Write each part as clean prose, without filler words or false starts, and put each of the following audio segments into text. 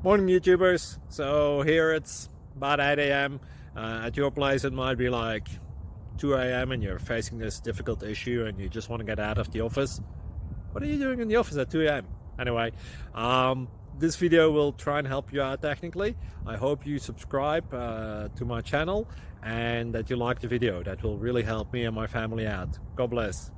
Morning YouTubers. So here it's about 8 a.m. At your place it might be like 2 a.m. and you're facing this difficult issue and you just want to get out of the office. What are you doing in the office at 2 a.m.? Anyway, this video will try and help you out technically. I hope you subscribe to my channel and that you like the video. That will really help me and my family out. God bless.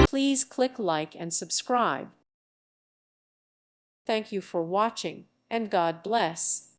Please click like and subscribe. Thank you for watching, and God bless.